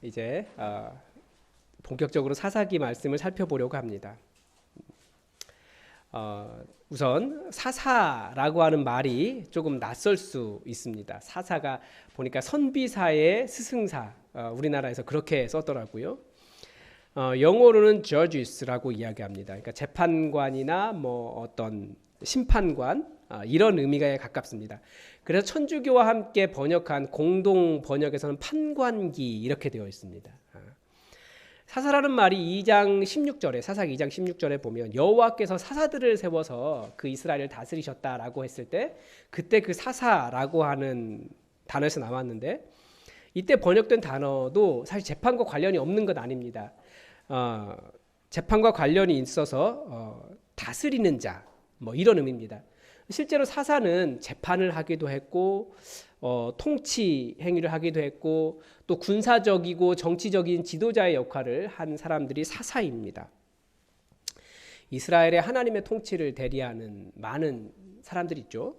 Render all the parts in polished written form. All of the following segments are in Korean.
이제 본격적으로 사사기 말씀을 살펴보려고 합니다. 우선 사사라고 하는 말이 조금 낯설 수 있습니다. 사사가 보니까 선비사의 스승사, 우리나라에서 그렇게 썼더라고요. 영어로는 judges라고 이야기합니다. 그러니까 재판관이나 뭐 어떤 심판관, 이런 의미가 가깝습니다. 그래서 천주교와 함께 번역한 공동 번역에서는 판관기 이렇게 되어 있습니다. 사사라는 말이 2장 16절에 사사기 2장 16절에 보면 여호와께서 사사들을 세워서 그 이스라엘을 다스리셨다라고 했을 때 그때 그 사사라고 하는 단어에서 나왔는데, 이때 번역된 단어도 사실 재판과 관련이 없는 것 아닙니다. 재판과 관련이 있어서 다스리는 자, 뭐 이런 의미입니다. 실제로 사사는 재판을 하기도 했고 통치 행위를 하기도 했고 또 군사적이고 정치적인 지도자의 역할을 한 사람들이 사사입니다. 이스라엘의 하나님의 통치를 대리하는 많은 사람들이 있죠.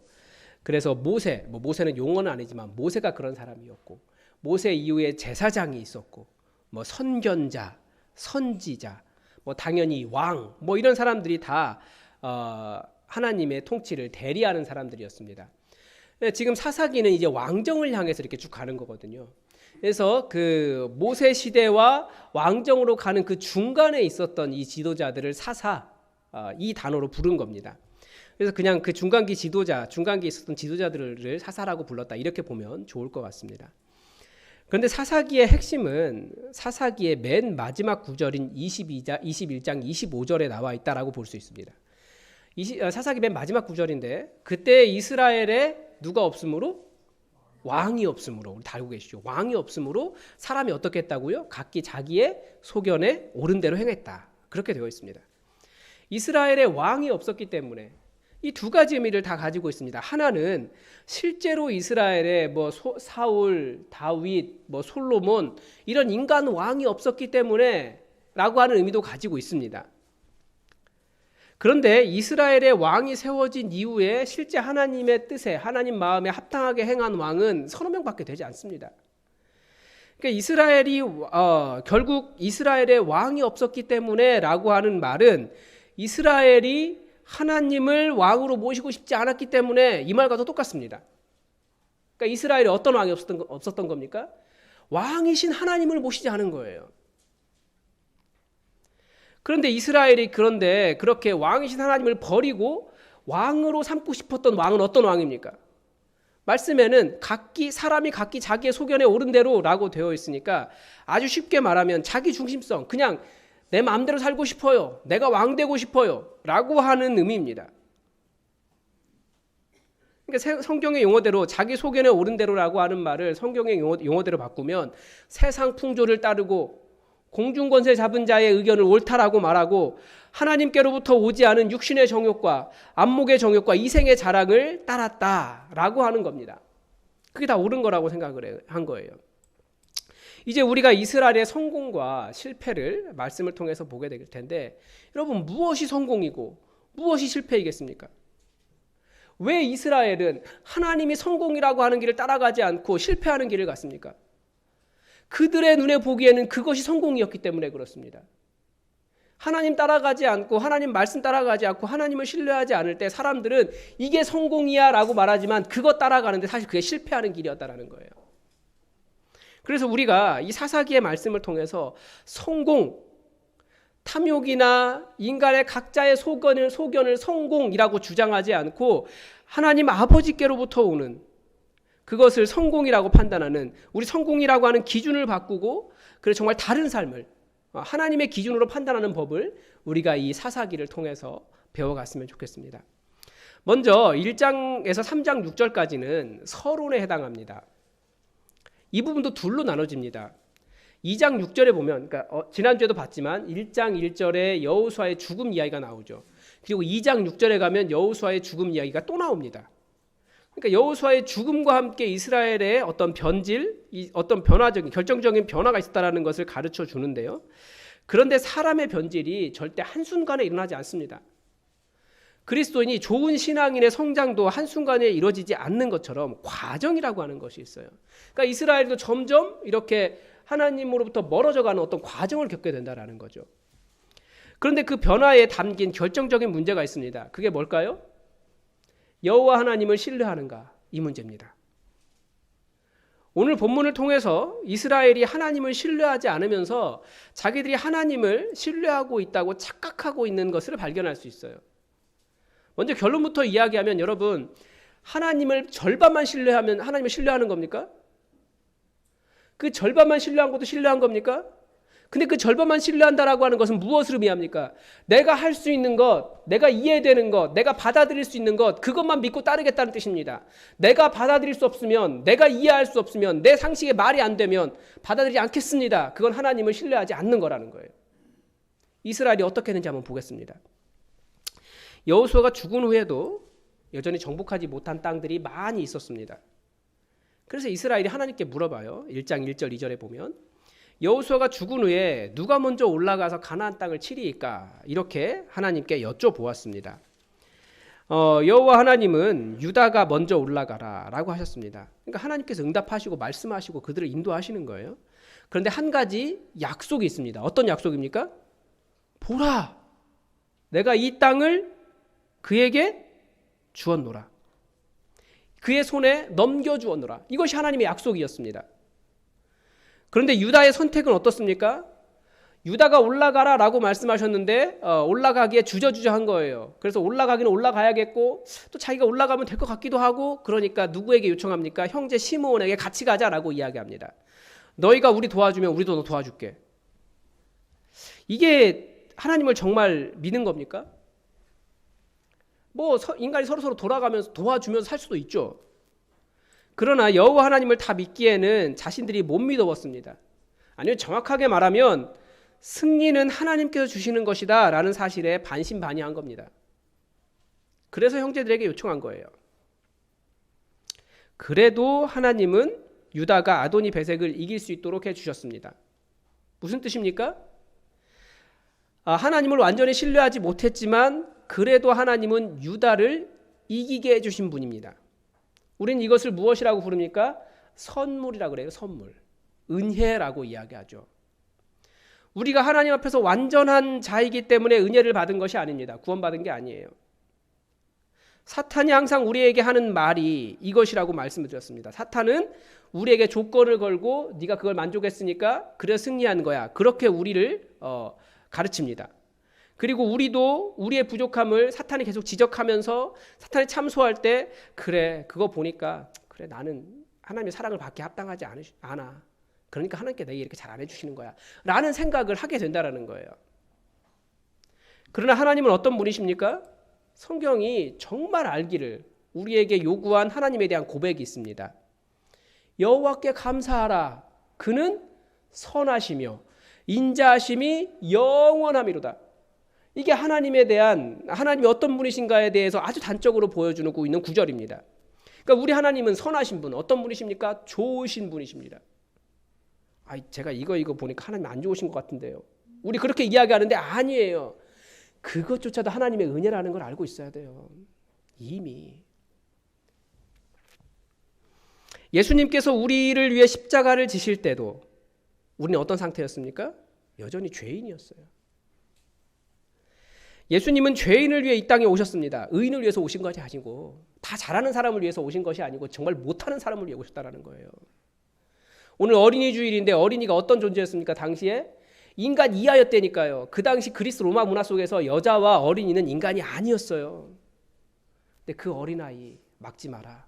그래서 모세는 용어는 아니지만 모세가 그런 사람이었고, 모세 이후에 제사장이 있었고, 뭐 선견자, 선지자, 뭐 당연히 왕, 뭐 이런 사람들이 다 하나님의 통치를 대리하는 사람들이었습니다. 지금 사사기는 이제 왕정을 향해서 이렇게 쭉 가는 거거든요. 그래서 그 모세 시대와 왕정으로 가는 그 중간에 있었던 이 지도자들을 사사, 이 단어로 부른 겁니다. 그래서 그냥 그 중간기에 있었던 지도자들을 사사라고 불렀다, 이렇게 보면 좋을 것 같습니다. 그런데 사사기의 핵심은 사사기의 맨 마지막 구절인 21장 25절에 나와 있다라고 볼 수 있습니다. 사사기 맨 마지막 구절인데, 그때 이스라엘에 누가 없으므로? 왕이 없으므로. 우리 다 알고 계시죠? 왕이 없으므로 사람이 어떻게 했다고요? 각기 자기의 소견에 옳은 대로 행했다, 그렇게 되어 있습니다. 이스라엘에 왕이 없었기 때문에 이 두 가지 의미를 다 가지고 있습니다. 하나는 실제로 이스라엘에 뭐 사울, 다윗, 뭐 솔로몬 이런 인간 왕이 없었기 때문에 라고 하는 의미도 가지고 있습니다. 그런데 이스라엘의 왕이 세워진 이후에 실제 하나님의 뜻에, 하나님 마음에 합당하게 행한 왕은 서너 명밖에 되지 않습니다. 그러니까 이스라엘이 결국 이스라엘의 왕이 없었기 때문에 라고 하는 말은 이스라엘이 하나님을 왕으로 모시고 싶지 않았기 때문에, 이 말과도 똑같습니다. 그러니까 이스라엘에 어떤 왕이 없었던 겁니까? 왕이신 하나님을 모시지 않은 거예요. 그런데 이스라엘이 그렇게 왕이신 하나님을 버리고 왕으로 삼고 싶었던 왕은 어떤 왕입니까? 말씀에는 사람이 각기 자기의 소견에 옳은 대로라고 되어 있으니까 아주 쉽게 말하면 자기 중심성, 그냥 내 마음대로 살고 싶어요, 내가 왕 되고 싶어요 라고 하는 의미입니다. 그러니까 성경의 용어대로 자기 소견에 옳은 대로라고 하는 말을 성경의 용어대로 바꾸면 세상 풍조를 따르고 공중권세 잡은 자의 의견을 옳다라고 말하고 하나님께로부터 오지 않은 육신의 정욕과 안목의 정욕과 이생의 자랑을 따랐다라고 하는 겁니다. 그게 다 옳은 거라고 생각을 한 거예요. 이제 우리가 이스라엘의 성공과 실패를 말씀을 통해서 보게 될 텐데, 여러분, 무엇이 성공이고 무엇이 실패이겠습니까? 왜 이스라엘은 하나님이 성공이라고 하는 길을 따라가지 않고 실패하는 길을 갔습니까? 그들의 눈에 보기에는 그것이 성공이었기 때문에 그렇습니다. 하나님 따라가지 않고, 하나님 말씀 따라가지 않고 하나님을 신뢰하지 않을 때 사람들은 이게 성공이야 라고 말하지만 그것 따라가는데 사실 그게 실패하는 길이었다라는 거예요. 그래서 우리가 이 사사기의 말씀을 통해서 성공, 탐욕이나 인간의 각자의 소견을 성공이라고 주장하지 않고 하나님 아버지께로부터 오는 그것을 성공이라고 판단하는, 우리 성공이라고 하는 기준을 바꾸고 그래서 정말 다른 삶을 하나님의 기준으로 판단하는 법을 우리가 이 사사기를 통해서 배워갔으면 좋겠습니다. 먼저 1장에서 3장 6절까지는 서론에 해당합니다. 이 부분도 둘로 나눠집니다. 2장 6절에 보면, 그러니까 지난주에도 봤지만 1장 1절에 여호수아의 죽음 이야기가 나오죠. 그리고 2장 6절에 가면 여호수아의 죽음 이야기가 또 나옵니다. 그러니까 여호수아의 죽음과 함께 이스라엘의 어떤 어떤 결정적인 변화가 있었다라는 것을 가르쳐 주는데요. 그런데 사람의 변질이 절대 한순간에 일어나지 않습니다. 그리스도인이 좋은 신앙인의 성장도 한순간에 이루어지지 않는 것처럼 과정이라고 하는 것이 있어요. 그러니까 이스라엘도 점점 이렇게 하나님으로부터 멀어져가는 어떤 과정을 겪게 된다는 거죠. 그런데 그 변화에 담긴 결정적인 문제가 있습니다. 그게 뭘까요? 여호와 하나님을 신뢰하는가? 이 문제입니다. 오늘 본문을 통해서 이스라엘이 하나님을 신뢰하지 않으면서 자기들이 하나님을 신뢰하고 있다고 착각하고 있는 것을 발견할 수 있어요. 먼저 결론부터 이야기하면 여러분, 하나님을 절반만 신뢰하면 하나님을 신뢰하는 겁니까? 그 절반만 신뢰한 것도 신뢰한 겁니까? 근데 그 절반만 신뢰한다라고 하는 것은 무엇을 의미합니까? 내가 할 수 있는 것, 내가 이해되는 것, 내가 받아들일 수 있는 것, 그것만 믿고 따르겠다는 뜻입니다. 내가 받아들일 수 없으면, 내가 이해할 수 없으면, 내 상식에 말이 안 되면 받아들이지 않겠습니다. 그건 하나님을 신뢰하지 않는 거라는 거예요. 이스라엘이 어떻게 했는지 한번 보겠습니다. 여호수아가 죽은 후에도 여전히 정복하지 못한 땅들이 많이 있었습니다. 그래서 이스라엘이 하나님께 물어봐요. 1장 1절 2절에 보면 여호수아가 죽은 후에 누가 먼저 올라가서 가나안 땅을 치리이까? 이렇게 하나님께 여쭤보았습니다. 여호와 하나님은 유다가 먼저 올라가라 라고 하셨습니다. 그러니까 하나님께서 응답하시고 말씀하시고 그들을 인도하시는 거예요. 그런데 한 가지 약속이 있습니다. 어떤 약속입니까? 보라, 내가 이 땅을 그에게 주었노라. 그의 손에 넘겨주었노라. 이것이 하나님의 약속이었습니다. 그런데 유다의 선택은 어떻습니까? 유다가 올라가라 라고 말씀하셨는데 올라가기에 주저주저한 거예요. 그래서 올라가기는 올라가야겠고 또 자기가 올라가면 될 것 같기도 하고, 그러니까 누구에게 요청합니까? 형제 시므온에게 같이 가자라고 이야기합니다. 너희가 우리 도와주면 우리도 너 도와줄게. 이게 하나님을 정말 믿는 겁니까? 뭐 인간이 서로서로 돌아가면서 도와주면서 살 수도 있죠. 그러나 여호와 하나님을 다 믿기에는 자신들이 못 믿어봤습니다. 아니면 정확하게 말하면 승리는 하나님께서 주시는 것이다 라는 사실에 반신반의한 겁니다. 그래서 형제들에게 요청한 거예요. 그래도 하나님은 유다가 아도니 베색을 이길 수 있도록 해주셨습니다. 무슨 뜻입니까? 하나님을 완전히 신뢰하지 못했지만 그래도 하나님은 유다를 이기게 해주신 분입니다. 우린 이것을 무엇이라고 부릅니까? 선물이라고 그래요. 선물. 은혜라고 이야기하죠. 우리가 하나님 앞에서 완전한 자이기 때문에 은혜를 받은 것이 아닙니다. 구원받은 게 아니에요. 사탄이 항상 우리에게 하는 말이 이것이라고 말씀을 드렸습니다. 사탄은 우리에게 조건을 걸고 네가 그걸 만족했으니까 그래 승리한 거야. 그렇게 우리를 가르칩니다. 그리고 우리도 우리의 부족함을 사탄이 계속 지적하면서 사탄이 참소할 때 그래 그거 보니까 그래 나는 하나님의 사랑을 받기에 합당하지 않아. 그러니까 하나님께 내게 이렇게 잘 안 해주시는 거야 라는 생각을 하게 된다는 거예요. 그러나 하나님은 어떤 분이십니까? 성경이 정말 알기를 우리에게 요구한 하나님에 대한 고백이 있습니다. 여호와께 감사하라. 그는 선하시며 인자하심이 영원함이로다. 이게 하나님에 대한, 하나님이 어떤 분이신가에 대해서 아주 단적으로 보여주고 있는 구절입니다. 그러니까 우리 하나님은 선하신 분, 어떤 분이십니까? 좋으신 분이십니다. 제가 이거 보니까 하나님 안 좋으신 것 같은데요. 우리 그렇게 이야기하는데 아니에요. 그것조차도 하나님의 은혜라는 걸 알고 있어야 돼요. 이미. 예수님께서 우리를 위해 십자가를 지실 때도 우리는 어떤 상태였습니까? 여전히 죄인이었어요. 예수님은 죄인을 위해 이 땅에 오셨습니다. 의인을 위해서 오신 것이 아니고 다 잘하는 사람을 위해서 오신 것이 아니고 정말 못하는 사람을 위해 오셨다는 거예요. 오늘 어린이 주일인데 어린이가 어떤 존재였습니까? 당시에 인간 이하였다니까요. 그 당시 그리스 로마 문화 속에서 여자와 어린이는 인간이 아니었어요. 근데 그 어린아이 막지 마라.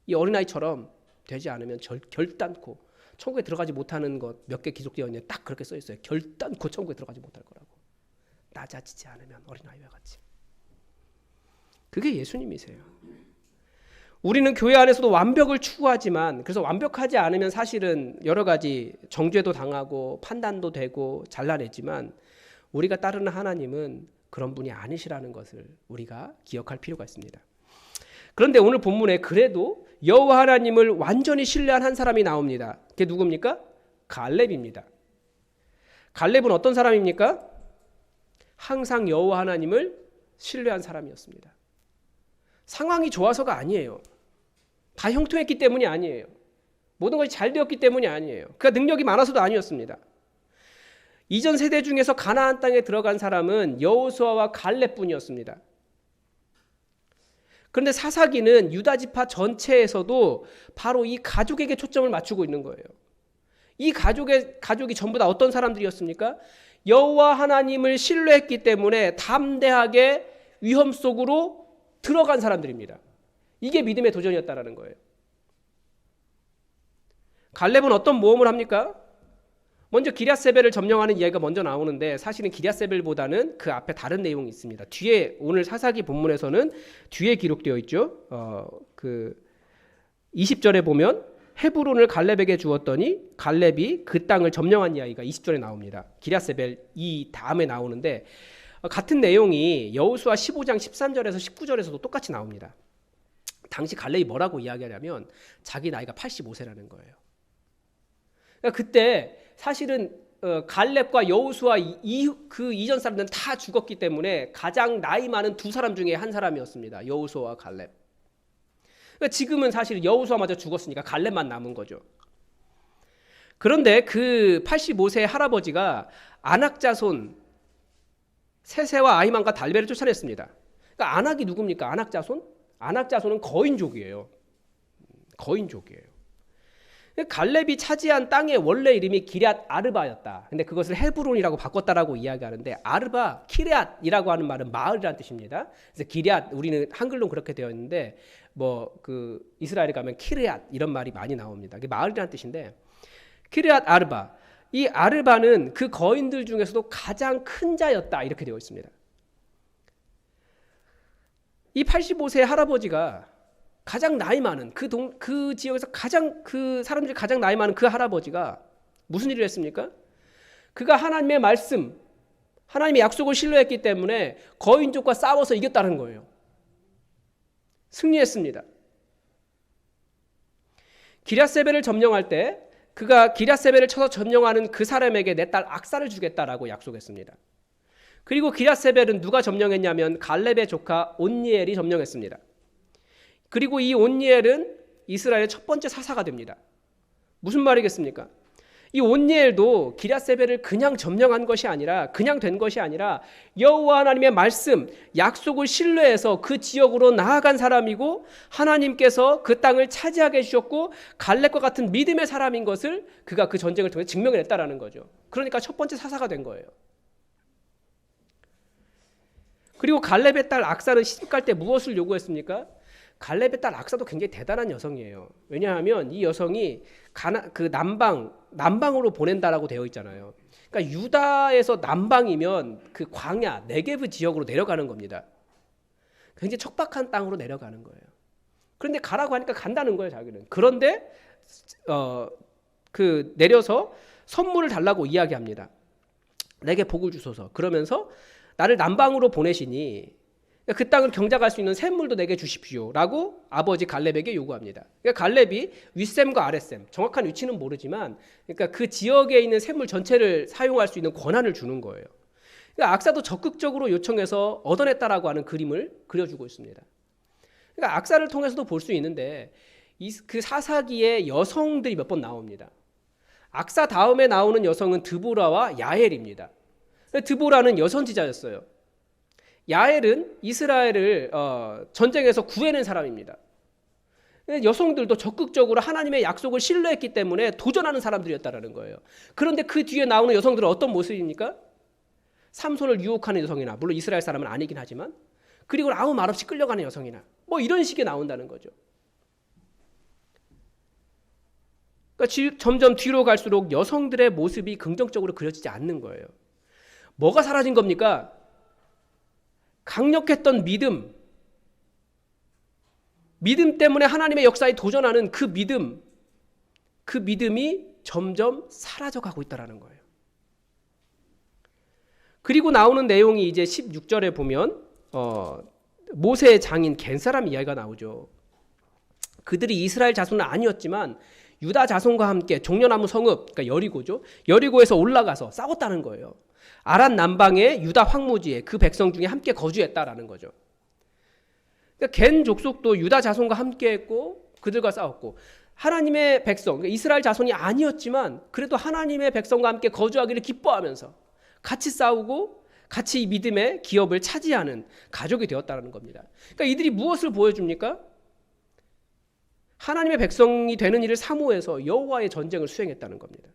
이 어린아이처럼 되지 않으면 결단코 천국에 들어가지 못하는 것 몇 개 기록되어 있는데 딱 그렇게 써 있어요. 결단코 천국에 들어가지 못할 거라고. 낮아지지 않으면 어린아이와 같이. 그게 예수님이세요. 우리는 교회 안에서도 완벽을 추구하지만 그래서 완벽하지 않으면 사실은 여러 가지 정죄도 당하고 판단도 되고 잘라내지만 우리가 따르는 하나님은 그런 분이 아니시라는 것을 우리가 기억할 필요가 있습니다. 그런데 오늘 본문에 그래도 여호와 하나님을 완전히 신뢰한 한 사람이 나옵니다. 그게 누굽니까? 갈렙입니다. 갈렙은 어떤 사람입니까? 항상 여호와 하나님을 신뢰한 사람이었습니다. 상황이 좋아서가 아니에요. 다 형통했기 때문이 아니에요. 모든 것이 잘 되었기 때문이 아니에요. 그가 능력이 많아서도 아니었습니다. 이전 세대 중에서 가나안 땅에 들어간 사람은 여호수아와 갈렙뿐이었습니다. 그런데 사사기는 유다 지파 전체에서도 바로 이 가족에게 초점을 맞추고 있는 거예요. 이 가족이 전부 다 어떤 사람들이었습니까? 여호와 하나님을 신뢰했기 때문에 담대하게 위험 속으로 들어간 사람들입니다. 이게 믿음의 도전이었다라는 거예요. 갈렙은 어떤 모험을 합니까? 먼저 기럇세벨을 점령하는 이야기가 먼저 나오는데 사실은 기럇세벨보다는 그 앞에 다른 내용이 있습니다. 뒤에 오늘 사사기 본문에서는 뒤에 기록되어 있죠. 20절에 보면 헤브론을 갈렙에게 주었더니 갈렙이 그 땅을 점령한 이야기가 20절에 나옵니다. 기럇세벨 이 다음에 나오는데 같은 내용이 여호수아 15장 13절에서 19절에서도 똑같이 나옵니다. 당시 갈렙이 뭐라고 이야기하냐면 자기 나이가 85세라는 거예요. 그러니까 그때 사실은 갈렙과 여호수아 그 이전 사람들은 다 죽었기 때문에 가장 나이 많은 두 사람 중에 한 사람이었습니다. 여호수아와 갈렙. 그러니까 지금은 사실 여호수아마저 죽었으니까 갈렙만 남은 거죠. 그런데 그 85세 할아버지가 아낙 자손 세세와 아히만과 달베를 쫓아냈습니다. 그러니까 아낙이 누굽니까? 아낙 자손? 아낙 자손은 거인족이에요. 거인족이에요. 갈렙이 차지한 땅의 원래 이름이 기럇 아르바였다. 근데 그것을 헤브론이라고 바꿨다라고 이야기하는데 아르바, 키레앗이라고 하는 말은 마을이라는 뜻입니다. 그래서 기럇 우리는 한글로 그렇게 되어 있는데 그 이스라엘에 가면 키레앗 이런 말이 많이 나옵니다. 그게 마을이라는 뜻인데 키레앗 아르바. 이 아르바는 그 거인들 중에서도 가장 큰 자였다 이렇게 되어 있습니다. 이 85세 할아버지가 가장 나이 많은 그 지역에서 가장 그 사람들이 가장 나이 많은 그 할아버지가 무슨 일을 했습니까? 그가 하나님의 말씀, 하나님의 약속을 신뢰했기 때문에 거인족과 싸워서 이겼다는 거예요. 승리했습니다. 기럇세벨을 점령할 때 그가 기럇세벨을 쳐서 점령하는 그 사람에게 내 딸 악사를 주겠다라고 약속했습니다. 그리고 기럇세벨은 누가 점령했냐면 갈렙의 조카 온니엘이 점령했습니다. 그리고 이 온니엘은 이스라엘의 첫 번째 사사가 됩니다. 무슨 말이겠습니까? 이 온니엘도 기럇세벨을 그냥 점령한 것이 아니라 그냥 된 것이 아니라 여호와 하나님의 말씀, 약속을 신뢰해서 그 지역으로 나아간 사람이고 하나님께서 그 땅을 차지하게 해주셨고 갈렙과 같은 믿음의 사람인 것을 그가 그 전쟁을 통해 증명해냈다라는 거죠. 그러니까 첫 번째 사사가 된 거예요. 그리고 갈렙의 딸 악사는 시집갈 때 무엇을 요구했습니까? 갈렙의 딸 악사도 굉장히 대단한 여성이에요. 왜냐하면 이 여성이 그 남방으로 보낸다라고 되어 있잖아요. 그러니까 유다에서 남방이면 그 광야 네게브 지역으로 내려가는 겁니다. 굉장히 척박한 땅으로 내려가는 거예요. 그런데 가라고 하니까 간다는 거예요, 자기는. 그런데 그 내려서 선물을 달라고 이야기합니다. 내게 복을 주소서. 그러면서 나를 남방으로 보내시니 그 땅을 경작할 수 있는 샘물도 내게 주십시오라고 아버지 갈렙에게 요구합니다. 그러니까 갈렙이 윗샘과 아랫샘, 정확한 위치는 모르지만 그러니까 그 지역에 있는 샘물 전체를 사용할 수 있는 권한을 주는 거예요. 그러니까 악사도 적극적으로 요청해서 얻어냈다라고 하는 그림을 그려주고 있습니다. 그러니까 악사를 통해서도 볼 수 있는데 그 사사기에 여성들이 몇 번 나옵니다. 악사 다음에 나오는 여성은 드보라와 야엘입니다. 드보라는 여선지자였어요. 야엘은 이스라엘을 전쟁에서 구해낸 사람입니다. 여성들도 적극적으로 하나님의 약속을 신뢰했기 때문에 도전하는 사람들이었다는 거예요. 그런데 그 뒤에 나오는 여성들은 어떤 모습입니까? 삼손을 유혹하는 여성이나, 물론 이스라엘 사람은 아니긴 하지만, 그리고 아무 말 없이 끌려가는 여성이나 이런 식의 나온다는 거죠. 그러니까 점점 뒤로 갈수록 여성들의 모습이 긍정적으로 그려지지 않는 거예요. 뭐가 사라진 겁니까? 강력했던 믿음 때문에 하나님의 역사에 도전하는 그 믿음이 점점 사라져가고 있다는 거예요. 그리고 나오는 내용이 이제 16절에 보면 모세의 장인 겐사람 이야기가 나오죠. 그들이 이스라엘 자손은 아니었지만 유다 자손과 함께 종려나무 성읍, 그러니까 여리고죠. 여리고에서 올라가서 싸웠다는 거예요. 아란 남방의 유다 황무지에 그 백성 중에 함께 거주했다라는 거죠. 그러니까 겐 족속도 유다 자손과 함께했고 그들과 싸웠고 하나님의 백성, 그러니까 이스라엘 자손이 아니었지만 그래도 하나님의 백성과 함께 거주하기를 기뻐하면서 같이 싸우고 같이 이 믿음의 기업을 차지하는 가족이 되었다는 겁니다. 그러니까 이들이 무엇을 보여줍니까? 하나님의 백성이 되는 일을 사모해서 여호와의 전쟁을 수행했다는 겁니다.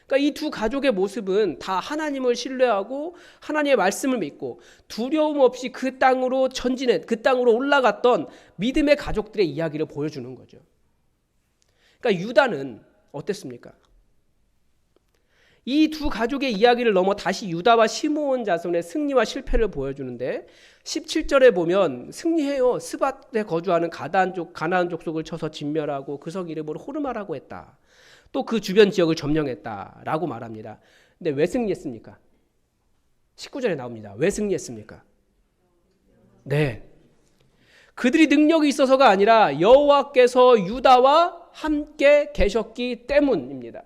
그러니까 이 두 가족의 모습은 다 하나님을 신뢰하고 하나님의 말씀을 믿고 두려움 없이 그 땅으로 전진해 그 땅으로 올라갔던 믿음의 가족들의 이야기를 보여주는 거죠. 그러니까 유다는 어땠습니까? 이 두 가족의 이야기를 넘어 다시 유다와 시므온 자손의 승리와 실패를 보여주는데 17절에 보면 승리해요. 스밧에 거주하는 가나안 족속을 쳐서 진멸하고 그 성 이름으로 호르마라고 했다. 또 그 주변 지역을 점령했다라고 말합니다. 근데 왜 승리했습니까? 19절에 나옵니다. 왜 승리했습니까? 네. 그들이 능력이 있어서가 아니라 여호와께서 유다와 함께 계셨기 때문입니다.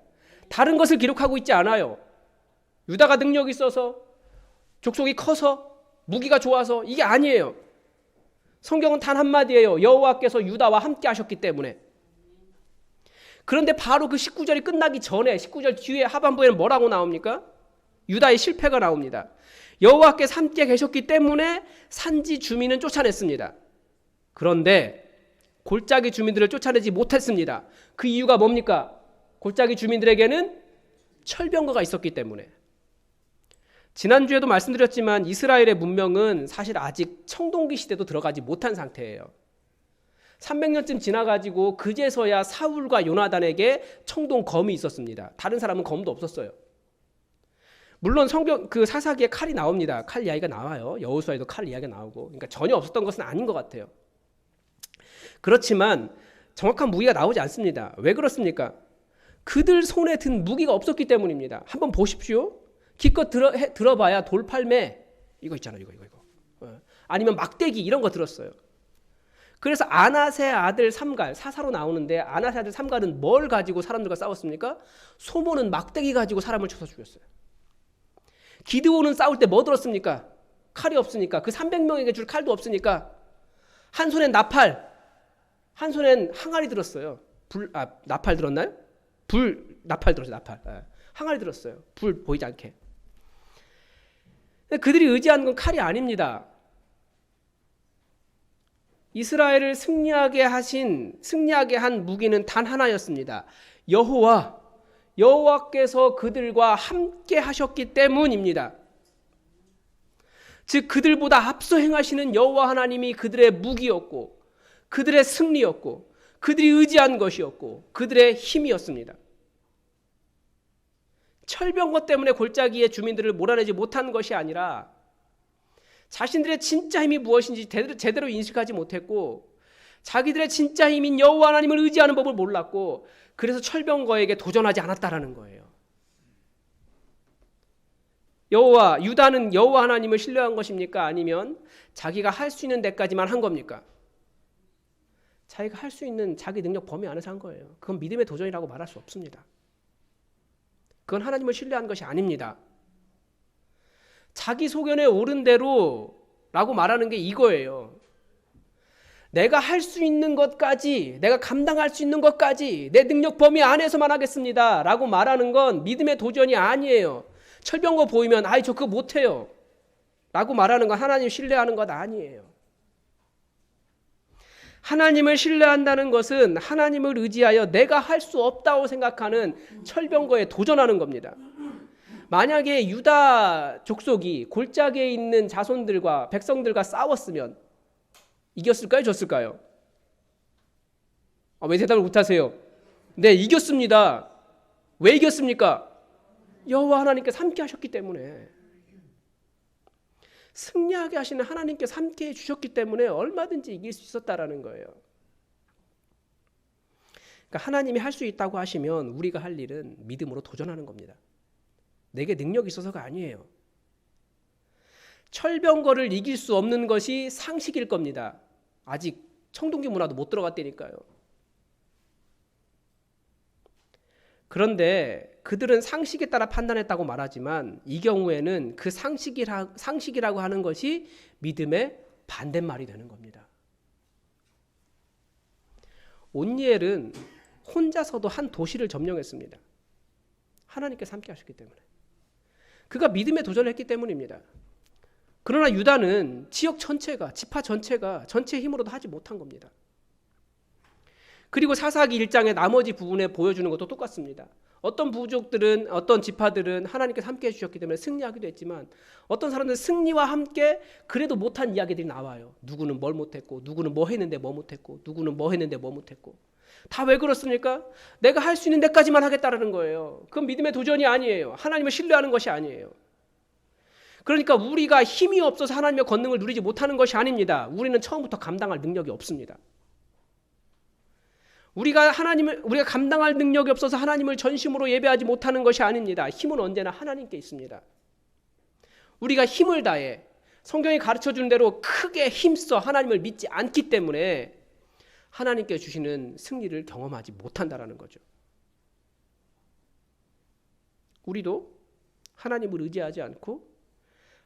다른 것을 기록하고 있지 않아요. 유다가 능력이 있어서 족속이 커서 무기가 좋아서 이게 아니에요. 성경은 단 한마디예요. 여호와께서 유다와 함께 하셨기 때문에. 그런데 바로 그 19절이 끝나기 전에 19절 뒤에 하반부에는 뭐라고 나옵니까? 유다의 실패가 나옵니다. 여호와께서 함께 계셨기 때문에 산지 주민은 쫓아냈습니다. 그런데 골짜기 주민들을 쫓아내지 못했습니다. 그 이유가 뭡니까? 골짜기 주민들에게는 철병거가 있었기 때문에. 지난주에도 말씀드렸지만 이스라엘의 문명은 사실 아직 청동기 시대도 들어가지 못한 상태예요. 300년쯤 지나가지고 그제서야 사울과 요나단에게 청동검이 있었습니다. 다른 사람은 검도 없었어요. 물론 성경 그 사사기에 칼이 나옵니다. 칼 이야기가 나와요. 여호수아에도 칼 이야기가 나오고. 그러니까 전혀 없었던 것은 아닌 것 같아요. 그렇지만 정확한 무기가 나오지 않습니다. 왜 그렇습니까? 그들 손에 든 무기가 없었기 때문입니다. 한번 보십시오. 기껏 들어봐야 돌팔매 이거 있잖아요. 이거. 아니면 막대기 이런 거 들었어요. 그래서 아낫의 아들 삼갈 사사로 나오는데 아낫의 아들 삼갈은 뭘 가지고 사람들과 싸웠습니까? 소모는 막대기 가지고 사람을 쳐서 죽였어요. 기드온은 싸울 때 뭐 들었습니까? 칼이 없으니까. 그 300명에게 줄 칼도 없으니까 한 손엔 나팔, 한 손엔 항아리 들었어요. 나팔 들었나요? 나팔 들었어요. 나팔. 항아리 들었어요. 불 보이지 않게. 그들이 의지하는 건 칼이 아닙니다. 이스라엘을 승리하게 한 무기는 단 하나였습니다. 여호와께서 그들과 함께 하셨기 때문입니다. 즉 그들보다 앞서 행하시는 여호와 하나님이 그들의 무기였고 그들의 승리였고 그들이 의지한 것이었고 그들의 힘이었습니다. 철병거 때문에 골짜기의 주민들을 몰아내지 못한 것이 아니라 자신들의 진짜 힘이 무엇인지 제대로 인식하지 못했고 자기들의 진짜 힘인 여호와 하나님을 의지하는 법을 몰랐고 그래서 철병거에게 도전하지 않았다라는 거예요. 유다는 여호와 하나님을 신뢰한 것입니까? 아니면 자기가 할 수 있는 데까지만 한 겁니까? 자기가 할 수 있는 자기 능력 범위 안에서 한 거예요. 그건 믿음의 도전이라고 말할 수 없습니다. 그건 하나님을 신뢰한 것이 아닙니다. 자기 소견에 옳은 대로라고 말하는 게 이거예요. 내가 할 수 있는 것까지, 내가 감당할 수 있는 것까지 내 능력 범위 안에서만 하겠습니다 라고 말하는 건 믿음의 도전이 아니에요. 철병거 보이면 저 그거 못해요 라고 말하는 건 하나님 신뢰하는 것 아니에요. 하나님을 신뢰한다는 것은 하나님을 의지하여 내가 할 수 없다고 생각하는 철병거에 도전하는 겁니다. 만약에 유다 족속이 골짜기에 있는 자손들과 백성들과 싸웠으면 이겼을까요? 졌을까요? 왜 대답을 못하세요? 네, 이겼습니다. 왜 이겼습니까? 여호와 하나님께서 함께 하셨기 때문에. 승리하게 하시는 하나님께서 함께 해주셨기 때문에 얼마든지 이길 수 있었다라는 거예요. 그러니까 하나님이 할 수 있다고 하시면 우리가 할 일은 믿음으로 도전하는 겁니다. 내게 능력이 있어서가 아니에요. 철병거를 이길 수 없는 것이 상식일 겁니다. 아직 청동기 문화도 못 들어갔다니까요. 그런데 그들은 상식에 따라 판단했다고 말하지만 이 경우에는 그 상식이라고 하는 것이 믿음의 반대말이 되는 겁니다. 온니엘은 혼자서도 한 도시를 점령했습니다. 하나님께서 함께 하셨기 때문에. 그가 믿음에 도전을 했기 때문입니다. 그러나 유다는 지역 전체가, 지파 전체가 전체의 힘으로도 하지 못한 겁니다. 그리고 사사기 1장의 나머지 부분에 보여주는 것도 똑같습니다. 어떤 부족들은, 어떤 지파들은 하나님께서 함께 해주셨기 때문에 승리하기도 했지만 어떤 사람들은 승리와 함께 그래도 못한 이야기들이 나와요. 누구는 뭘 못했고, 누구는 뭐 했는데 뭐 못했고, 누구는 뭐 했는데 뭐 못했고. 다 왜 그렇습니까? 내가 할 수 있는 데까지만 하겠다라는 거예요. 그건 믿음의 도전이 아니에요. 하나님을 신뢰하는 것이 아니에요. 그러니까 우리가 힘이 없어서 하나님의 권능을 누리지 못하는 것이 아닙니다. 우리는 처음부터 감당할 능력이 없습니다. 우리가 감당할 능력이 없어서 하나님을 전심으로 예배하지 못하는 것이 아닙니다. 힘은 언제나 하나님께 있습니다. 우리가 힘을 다해 성경이 가르쳐준 대로 크게 힘써 하나님을 믿지 않기 때문에 하나님께 주시는 승리를 경험하지 못한다라는 거죠. 우리도 하나님을 의지하지 않고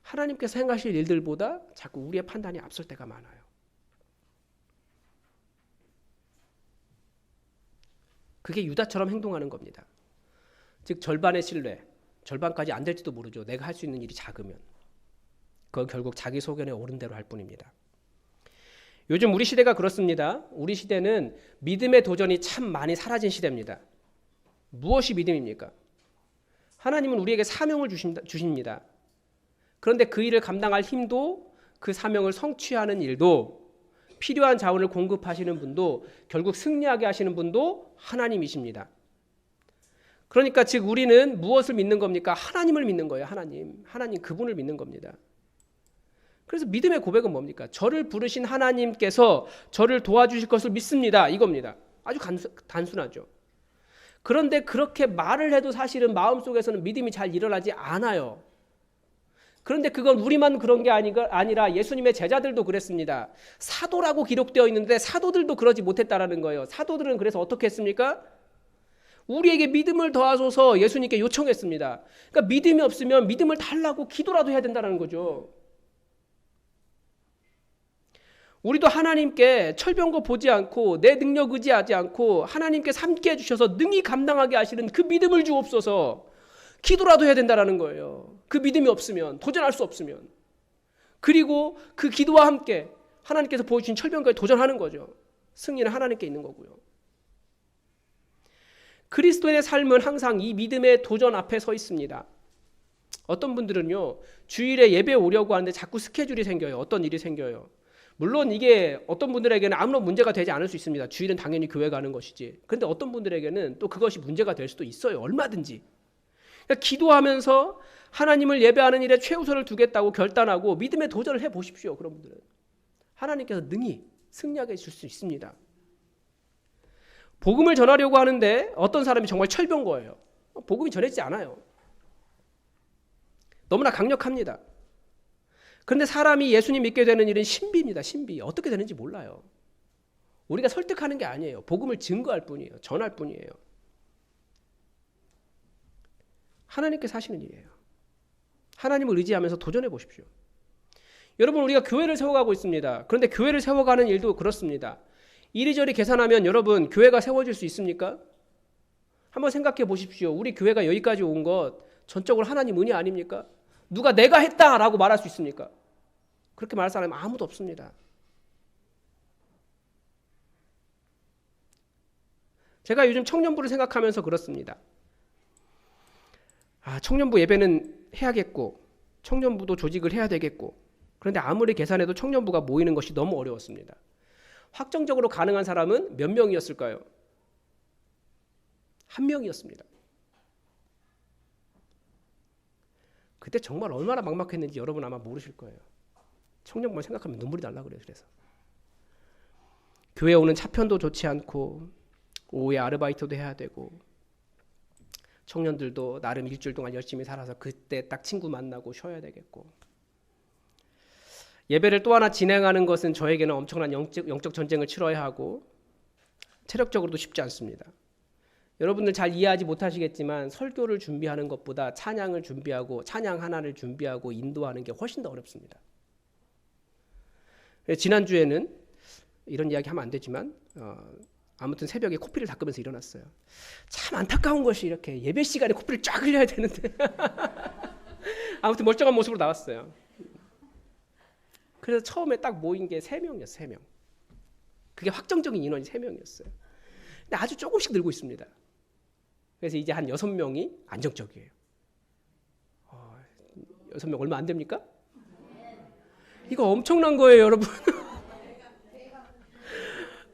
하나님께서 행하실 일들보다 자꾸 우리의 판단이 앞설 때가 많아요. 그게 유다처럼 행동하는 겁니다. 즉 절반의 신뢰, 절반까지 안 될지도 모르죠. 내가 할 수 있는 일이 작으면. 그건 결국 자기 소견에 옳은 대로 할 뿐입니다. 요즘 우리 시대가 그렇습니다. 우리 시대는 믿음의 도전이 참 많이 사라진 시대입니다. 무엇이 믿음입니까? 하나님은 우리에게 사명을 주십니다. 그런데 그 일을 감당할 힘도 그 사명을 성취하는 일도 필요한 자원을 공급하시는 분도 결국 승리하게 하시는 분도 하나님이십니다. 그러니까 즉 우리는 무엇을 믿는 겁니까? 하나님을 믿는 거예요. 하나님 그분을 믿는 겁니다. 그래서 믿음의 고백은 뭡니까? 저를 부르신 하나님께서 저를 도와주실 것을 믿습니다. 이겁니다. 아주 단순하죠. 그런데 그렇게 말을 해도 사실은 마음속에서는 믿음이 잘 일어나지 않아요. 그런데 그건 우리만 그런 게 아니라 예수님의 제자들도 그랬습니다. 사도라고 기록되어 있는데 사도들도 그러지 못했다라는 거예요. 사도들은 그래서 어떻게 했습니까? 우리에게 믿음을 더하소서 예수님께 요청했습니다. 그러니까 믿음이 없으면 믿음을 달라고 기도라도 해야 된다는 거죠. 우리도 하나님께 철병거 보지 않고 내 능력 의지하지 않고 하나님께서 함께 해주셔서 능히 감당하게 하시는 그 믿음을 주옵소서 기도라도 해야 된다는 거예요. 그 믿음이 없으면, 도전할 수 없으면. 그리고 그 기도와 함께 하나님께서 보여주신 철병거에 도전하는 거죠. 승리는 하나님께 있는 거고요. 그리스도인의 삶은 항상 이 믿음의 도전 앞에 서 있습니다. 어떤 분들은요, 주일에 예배 오려고 하는데 자꾸 스케줄이 생겨요. 어떤 일이 생겨요. 물론 이게 어떤 분들에게는 아무런 문제가 되지 않을 수 있습니다. 주일은 당연히 교회 가는 것이지. 그런데 어떤 분들에게는 또 그것이 문제가 될 수도 있어요. 얼마든지. 그러니까 기도하면서 하나님을 예배하는 일에 최우선을 두겠다고 결단하고 믿음의 도전을 해보십시오. 그런 분들은 하나님께서 능히 승리하게 해줄 수 있습니다. 복음을 전하려고 하는데 어떤 사람이 정말 철병거예요. 복음이 전해지지 않아요. 너무나 강력합니다. 그런데 사람이 예수님 믿게 되는 일은 신비입니다. 신비. 어떻게 되는지 몰라요. 우리가 설득하는 게 아니에요. 복음을 증거할 뿐이에요. 전할 뿐이에요. 하나님께서 하시는 일이에요. 하나님을 의지하면서 도전해 보십시오. 여러분 우리가 교회를 세워가고 있습니다. 그런데 교회를 세워가는 일도 그렇습니다. 이리저리 계산하면 여러분 교회가 세워질 수 있습니까? 한번 생각해 보십시오. 우리 교회가 여기까지 온 것 전적으로 하나님 은혜 아닙니까? 누가 내가 했다라고 말할 수 있습니까? 그렇게 말할 사람은 아무도 없습니다. 제가 요즘 청년부를 생각하면서 그렇습니다. 청년부 예배는 해야겠고 청년부도 조직을 해야 되겠고 그런데 아무리 계산해도 청년부가 모이는 것이 너무 어려웠습니다. 확정적으로 가능한 사람은 몇 명이었을까요? 한 명이었습니다. 그때 정말 얼마나 막막했는지 여러분 아마 모르실 거예요. 청년부만 생각하면 눈물이 날라 그래요. 그래서 교회 오는 차편도 좋지 않고 오후에 아르바이트도 해야 되고 청년들도 나름 일주일 동안 열심히 살아서 그때 딱 친구 만나고 쉬어야 되겠고 예배를 또 하나 진행하는 것은 저에게는 엄청난 영적 전쟁을 치러야 하고 체력적으로도 쉽지 않습니다. 여러분들 잘 이해하지 못하시겠지만 설교를 준비하는 것보다 찬양을 준비하고 찬양 하나를 준비하고 인도하는 게 훨씬 더 어렵습니다. 지난주에는 이런 이야기 하면 안 되지만 아무튼 새벽에 코피를 닦으면서 일어났어요. 참 안타까운 것이 이렇게 예배 시간에 코피를 쫙 흘려야 되는데 아무튼 멀쩡한 모습으로 나왔어요. 그래서 처음에 딱 모인 게 3명이었어요. 3명. 그게 확정적인 인원이 3명이었어요. 근데 아주 조금씩 늘고 있습니다. 그래서 이제 한 6명이 안정적이에요. 6명 얼마 안 됩니까? 이거 엄청난 거예요, 여러분.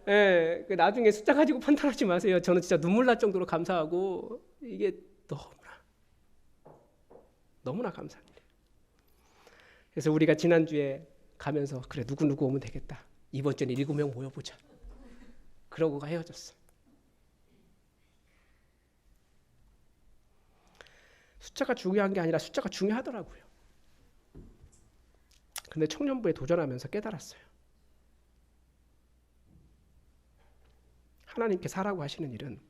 네, 나중에 숫자 가지고 판단하지 마세요. 저는 진짜 눈물 날 정도로 감사하고 이게 너무나 감사한 일이에요. 그래서 우리가 지난주에 가면서 그래 누구 오면 되겠다. 이번 주에 7명 모여보자. 그러고 헤어졌어. 숫자가 중요한 게 아니라 숫자가 중요하더라고요. 근데 청년부에 도전하면서 깨달았어요. 하나님께서 하라고 하시는 일은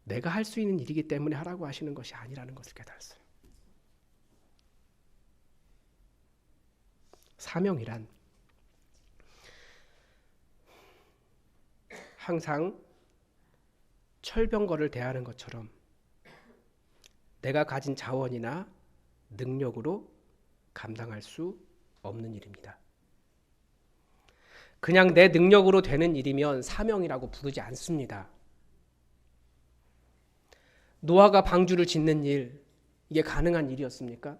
내가 할 수 있는 일이기 때문에 하라고 하시는 것이 아니라는 것을 깨달았어요. 사명이란 항상 철병거를 대하는 것처럼 내가 가진 자원이나 능력으로 감당할 수 없는 일입니다. 그냥 내 능력으로 되는 일이면 사명이라고 부르지 않습니다. 노아가 방주를 짓는 일, 이게 가능한 일이었습니까?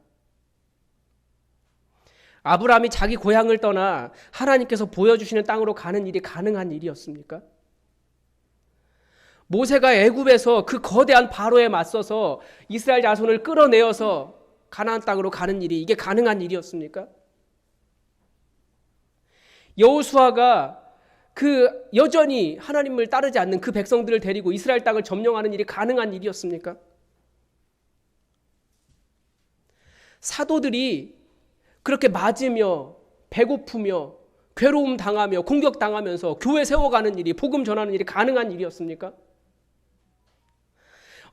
아브라함이 자기 고향을 떠나 하나님께서 보여주시는 땅으로 가는 일이 가능한 일이었습니까? 모세가 애굽에서 그 거대한 바로에 맞서서 이스라엘 자손을 끌어내어서 가나안 땅으로 가는 일이 이게 가능한 일이었습니까? 여호수아가 그 여전히 하나님을 따르지 않는 그 백성들을 데리고 이스라엘 땅을 점령하는 일이 가능한 일이었습니까? 사도들이 그렇게 맞으며 배고프며 괴로움 당하며 공격당하면서 교회 세워가는 일이 복음 전하는 일이 가능한 일이었습니까?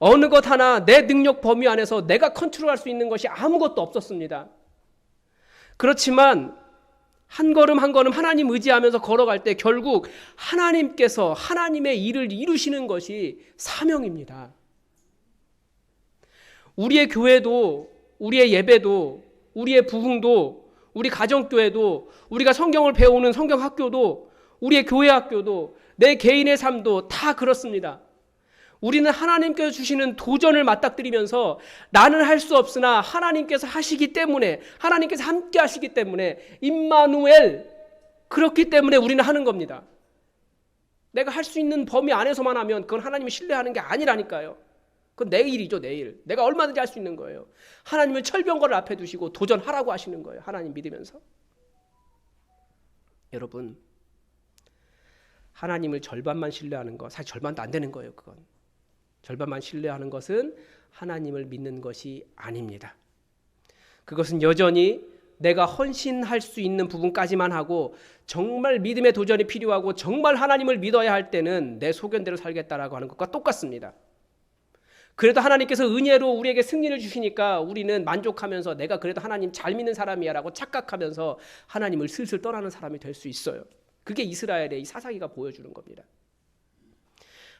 어느 것 하나 내 능력 범위 안에서 내가 컨트롤할 수 있는 것이 아무것도 없었습니다. 그렇지만 한 걸음 한 걸음 하나님 의지하면서 걸어갈 때 결국 하나님께서 하나님의 일을 이루시는 것이 사명입니다. 우리의 교회도, 우리의 예배도, 우리의 부흥도, 우리 가정교회도, 우리가 성경을 배우는 성경학교도, 우리의 교회학교도, 내 개인의 삶도 다 그렇습니다. 우리는 하나님께서 주시는 도전을 맞닥뜨리면서 나는 할 수 없으나 하나님께서 하시기 때문에, 하나님께서 함께 하시기 때문에, 임마누엘, 그렇기 때문에 우리는 하는 겁니다. 내가 할 수 있는 범위 안에서만 하면 그건 하나님을 신뢰하는 게 아니라니까요. 그건 내 일이죠, 내 일. 내가 얼마든지 할 수 있는 거예요. 하나님은 철병거를 앞에 두시고 도전하라고 하시는 거예요. 하나님 믿으면서. 여러분, 하나님을 절반만 신뢰하는 거, 사실 절반도 안 되는 거예요, 그건. 절반만 신뢰하는 것은 하나님을 믿는 것이 아닙니다. 그것은 여전히 내가 헌신할 수 있는 부분까지만 하고 정말 믿음의 도전이 필요하고 정말 하나님을 믿어야 할 때는 내 소견대로 살겠다라고 하는 것과 똑같습니다. 그래도 하나님께서 은혜로 우리에게 승리를 주시니까 우리는 만족하면서 내가 그래도 하나님 잘 믿는 사람이야 라고 착각하면서 하나님을 슬슬 떠나는 사람이 될 수 있어요. 그게 이스라엘의 이 사사기가 보여주는 겁니다.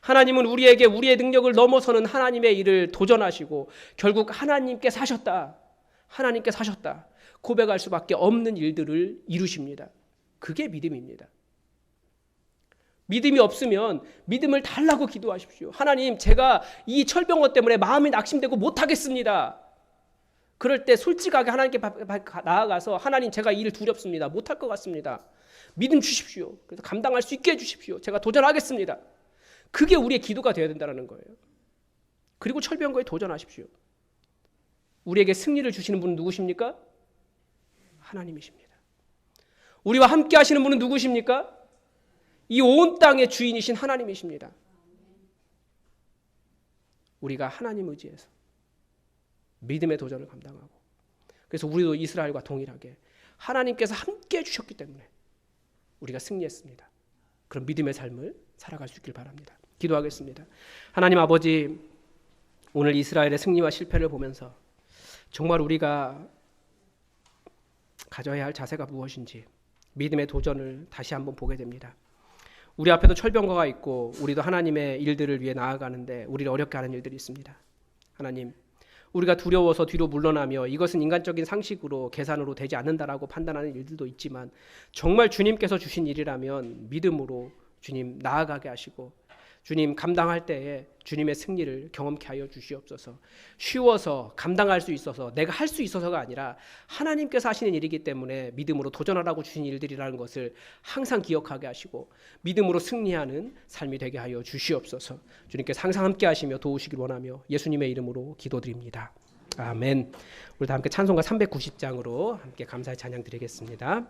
하나님은 우리에게 우리의 능력을 넘어서는 하나님의 일을 도전하시고 결국 하나님께 사셨다. 하나님께 사셨다. 고백할 수밖에 없는 일들을 이루십니다. 그게 믿음입니다. 믿음이 없으면 믿음을 달라고 기도하십시오. 하나님, 제가 이 철병거 때문에 마음이 낙심되고 못하겠습니다. 그럴 때 솔직하게 하나님께 나아가서 하나님, 제가 이 일 두렵습니다. 못할 것 같습니다. 믿음 주십시오. 그래서 감당할 수 있게 해주십시오. 제가 도전하겠습니다. 그게 우리의 기도가 되어야 된다는 거예요. 그리고 철병거에 도전하십시오. 우리에게 승리를 주시는 분은 누구십니까? 하나님이십니다. 우리와 함께 하시는 분은 누구십니까? 이 온 땅의 주인이신 하나님이십니다. 우리가 하나님 의지해서 믿음의 도전을 감당하고, 그래서 우리도 이스라엘과 동일하게 하나님께서 함께 해주셨기 때문에 우리가 승리했습니다. 그런 믿음의 삶을 살아갈 수 있길 바랍니다. 기도하겠습니다. 하나님 아버지, 오늘 이스라엘의 승리와 실패를 보면서 정말 우리가 가져야 할 자세가 무엇인지 믿음의 도전을 다시 한번 보게 됩니다. 우리 앞에도 철병거가 있고 우리도 하나님의 일들을 위해 나아가는데 우리를 어렵게 하는 일들이 있습니다. 하나님, 우리가 두려워서 뒤로 물러나며 이것은 인간적인 상식으로 계산으로 되지 않는다라고 판단하는 일들도 있지만 정말 주님께서 주신 일이라면 믿음으로 주님 나아가게 하시고 주님 감당할 때에 주님의 승리를 경험케 하여 주시옵소서. 쉬워서 감당할 수 있어서 내가 할 수 있어서가 아니라 하나님께서 하시는 일이기 때문에 믿음으로 도전하라고 주신 일들이라는 것을 항상 기억하게 하시고 믿음으로 승리하는 삶이 되게 하여 주시옵소서. 주님께서 항상 함께 하시며 도우시길 원하며 예수님의 이름으로 기도드립니다. 아멘. 우리 다 함께 찬송가 390장으로 함께 감사의 찬양 드리겠습니다.